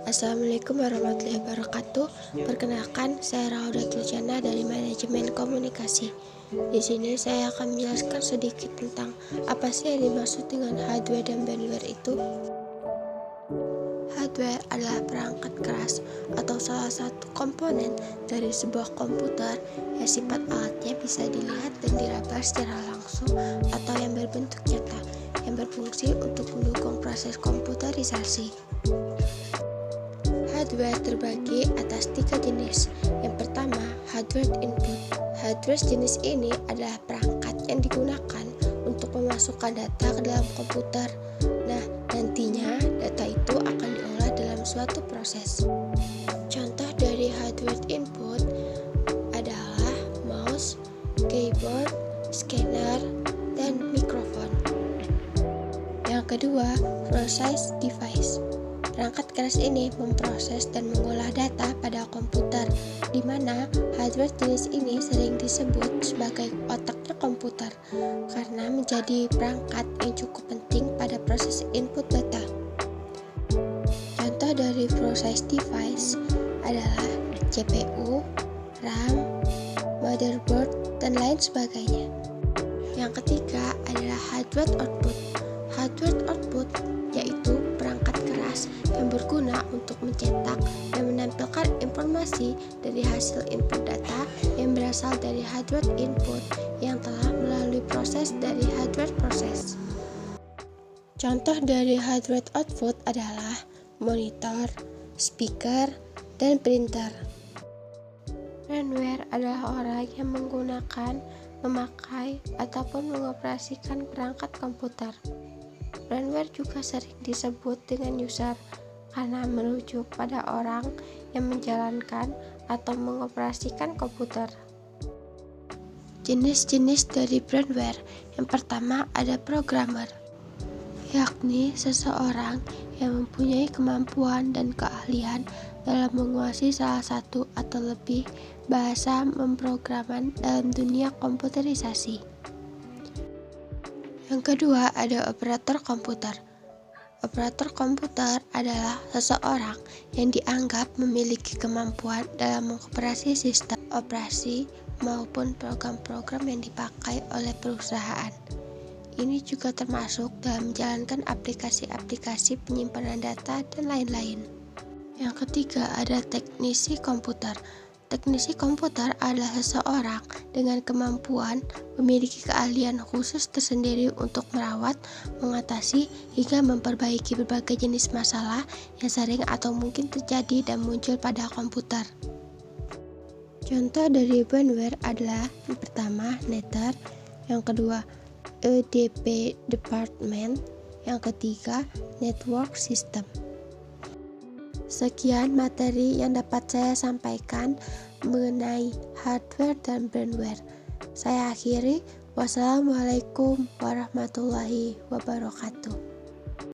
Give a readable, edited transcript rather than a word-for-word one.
Assalamualaikum warahmatullahi wabarakatuh. Perkenalkan, saya Raudatul Jannah dari Manajemen Komunikasi. Di sini saya akan menjelaskan sedikit tentang apa sih yang dimaksud dengan hardware dan firmware itu. Hardware adalah perangkat keras atau salah satu komponen dari sebuah komputer yang sifat alatnya bisa dilihat dan diraba secara langsung atau yang berbentuk nyata, yang berfungsi untuk mendukung proses komputerisasi. Hardware terbagi atas 3 jenis. Yang pertama, hardware input. Hardware jenis ini adalah perangkat yang digunakan untuk memasukkan data ke dalam komputer. Nah, nantinya data itu akan diolah dalam suatu proses. Contoh dari hardware input adalah mouse, keyboard, scanner, dan mikrofon. Yang kedua, process device. Perangkat keras ini memproses dan mengolah data pada komputer, di mana hardware jenis ini sering disebut sebagai otaknya komputer, karena menjadi perangkat yang cukup penting pada proses input data. Contoh dari process device adalah CPU, RAM, motherboard, dan lain sebagainya. Yang ketiga adalah hardware output. Hardware output yaitu perangkat keras yang berguna untuk mencetak dan menampilkan informasi dari hasil input data yang berasal dari hardware input yang telah melalui proses dari hardware proses. Contoh dari hardware output adalah monitor, speaker, dan printer. Firmware adalah orang yang menggunakan, memakai, ataupun mengoperasikan perangkat komputer. Firmware juga sering disebut dengan user karena merujuk pada orang yang menjalankan atau mengoperasikan komputer. Jenis-jenis dari firmware. Yang pertama ada programmer, yakni seseorang yang mempunyai kemampuan dan keahlian dalam menguasai salah satu atau lebih bahasa pemrograman dalam dunia komputerisasi. Yang kedua ada operator komputer. Operator komputer adalah seseorang yang dianggap memiliki kemampuan dalam mengoperasi sistem operasi maupun program-program yang dipakai oleh perusahaan. Ini juga termasuk dalam menjalankan aplikasi-aplikasi penyimpanan data dan lain-lain. Yang ketiga ada teknisi komputer. Teknisi komputer adalah seseorang dengan kemampuan memiliki keahlian khusus tersendiri untuk merawat, mengatasi, hingga memperbaiki berbagai jenis masalah yang sering atau mungkin terjadi dan muncul pada komputer. Contoh dari firmware adalah yang pertama Nether, yang kedua EDP Department, yang ketiga Network System. Sekian materi yang dapat saya sampaikan mengenai hardware dan firmware. Saya akhiri. Wassalamualaikum warahmatullahi wabarakatuh.